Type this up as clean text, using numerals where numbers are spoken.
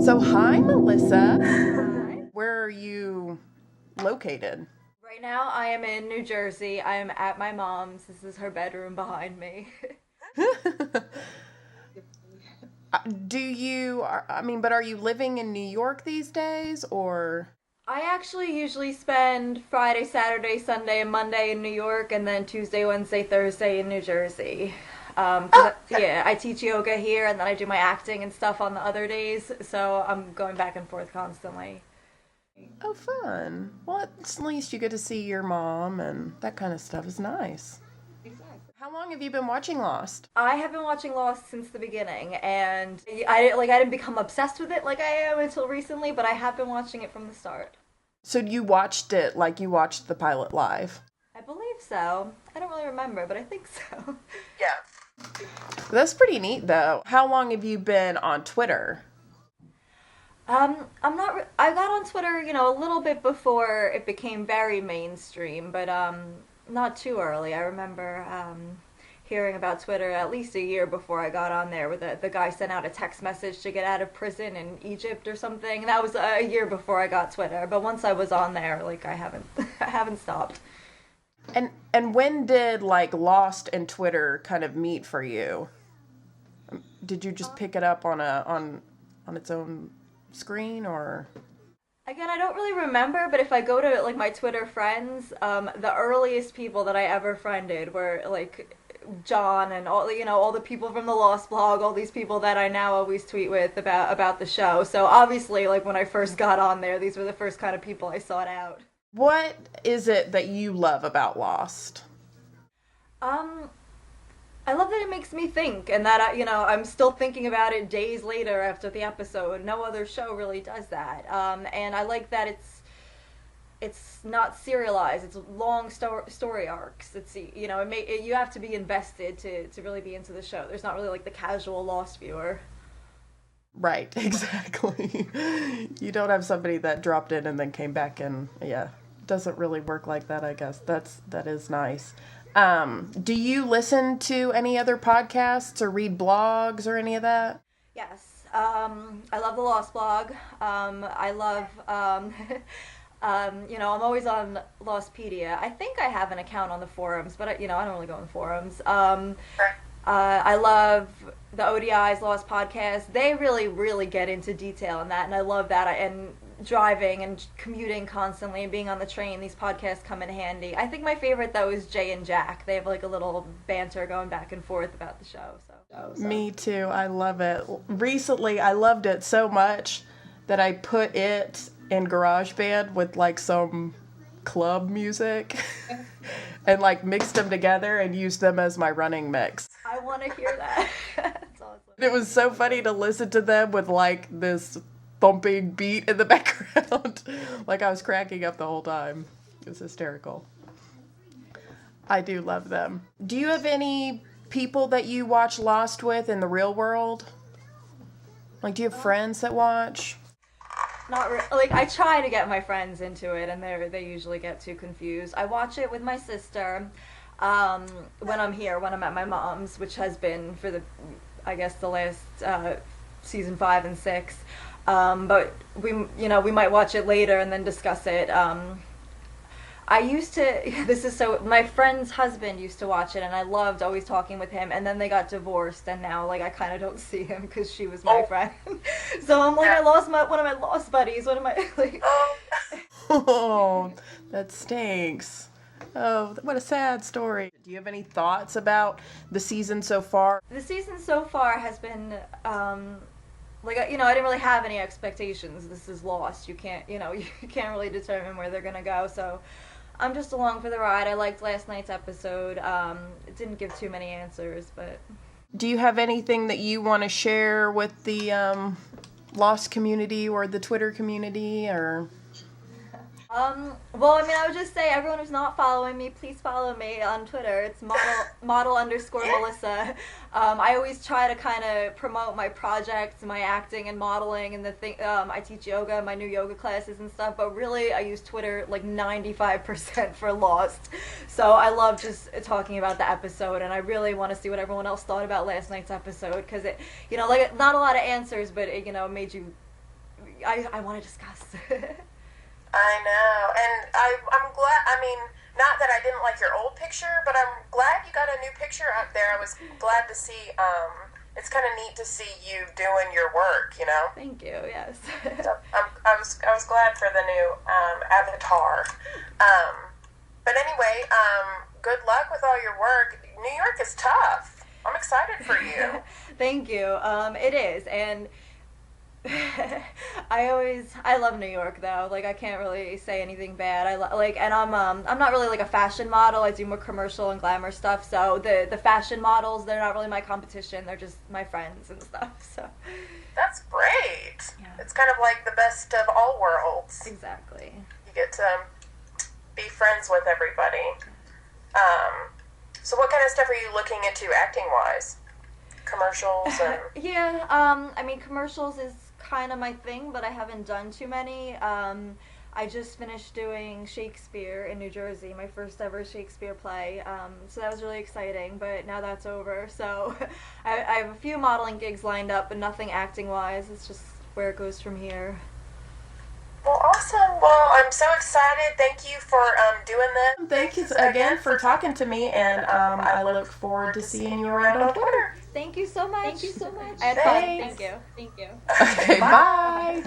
So, hi, Melissa. Hi. Where are you located? Right now, I am in New Jersey. I am at my mom's. This is her bedroom behind me. But are you living in New York these days or? I actually usually spend Friday, Saturday, Sunday, and Monday in New York, and then Tuesday, Wednesday, Thursday in New Jersey. Yeah, I teach yoga here, and then I do my acting and stuff on the other days, so I'm going back and forth constantly. Oh, fun. Well, at least you get to see your mom and that kind of stuff is nice. How long have you been watching Lost? I have been watching Lost since the beginning, and I didn't become obsessed with it like I am until recently, but I have been watching it from the start. So you watched it like you watched the pilot live? I believe so. I don't really remember, but I think so. That's pretty neat, though. How long have you been on Twitter? I'm not. I got on Twitter, a little bit before it became very mainstream, but not too early. I remember hearing about Twitter at least a year before I got on there, where the guy sent out a text message to get out of prison in Egypt or something. And that was a year before I got Twitter. But once I was on there, like I haven't, I haven't stopped. And when did like Lost and Twitter kind of meet for you? Did you just pick it up on its own screen or? Again, I don't really remember, but if I go to like my Twitter friends, the earliest people that I ever friended were like John and all the people from the Lost blog, all these people that I now always tweet with about the show. So obviously, like when I first got on there, these were the first kind of people I sought out. What is it that you love about Lost? Um, I love that it makes me think, and that I'm still thinking about it days later after the episode. No other show really does that. And I like that it's not serialized. It's long story arcs. You have to be invested to really be into the show. There's not really like the casual Lost viewer. Right, exactly. You don't have somebody that dropped in and then came back and yeah, doesn't really work like that, I guess. That is nice. Do you listen to any other podcasts or read blogs or any of that? Yes. I love the Lost blog. I love I'm always on Lostpedia. I think I have an account on the forums, but I don't really go on forums. I love the ODI's Lost podcast. They really, really get into detail in that, and I love that. And driving and commuting constantly and being on the train, these podcasts come in handy. I think my favorite, though, is Jay and Jack. They have like a little banter going back and forth about the show. Me too. I love it. Recently, I loved it so much that I put it in GarageBand with like some club music and like mixed them together and used them as my running mix. I want to hear that. That's awesome. It was so funny to listen to them with like this thumping beat in the background. Like I was cracking up the whole time. It was hysterical. I do love them. Do you have any people that you watch Lost with in the real world? Like, do you have friends that watch? Like I try to get my friends into it, and they usually get too confused. I watch it with my sister when I'm here, when I'm at my mom's, which has been for the last season 5 and 6. But we might watch it later and then discuss it. I used to, my friend's husband used to watch it, and I loved always talking with him, and then they got divorced, and now, like, I kind of don't see him because she was my friend. So I'm like, I lost one of my lost buddies. What am I, like... Oh, that stinks. Oh, what a sad story. Do you have any thoughts about the season so far? The season so far has been, I didn't really have any expectations. This is Lost. You can't really determine where they're gonna go. So I'm just along for the ride. I liked last night's episode. It didn't give too many answers, but... Do you have anything that you want to share with the Lost community or the Twitter community, or... I would just say, everyone who's not following me, please follow me on Twitter. It's model_Melissa. I always try to kind of promote my projects, my acting and modeling, and I teach yoga, my new yoga classes and stuff, but really I use Twitter like 95% for Lost. So I love just talking about the episode, and I really want to see what everyone else thought about last night's episode, because it, not a lot of answers, but it, made you I want to discuss. I know, and I'm glad. I mean, not that I didn't like your old picture, but I'm glad you got a new picture up there. I was glad to see. It's kind of neat to see you doing your work. You know. Thank you. Yes. So I was glad for the new avatar. But anyway, good luck with all your work. New York is tough. I'm excited for you. Thank you. It is, and I love New York though. Like I can't really say anything bad. And I'm not really like a fashion model. I do more commercial and glamour stuff. So the fashion models, they're not really my competition. They're just my friends and stuff. So that's great. Yeah. It's kind of like the best of all worlds. Exactly. You get to be friends with everybody. So what kind of stuff are you looking into acting wise? Commercials and Yeah, I mean commercials is kind of my thing, but I haven't done too many. I just finished doing Shakespeare in New Jersey, my first ever Shakespeare play. So that was really exciting, but now that's over. So I have a few modeling gigs lined up, but nothing acting wise. It's just where it goes from here. Well, awesome. Well, I'm so excited. Thank you for doing this. Thank you again for talking to me, and I look forward to seeing you around on Twitter. Thank you so much. Thank you so much. I had fun. Thanks. Thank you. Thank you. Okay, Okay, bye.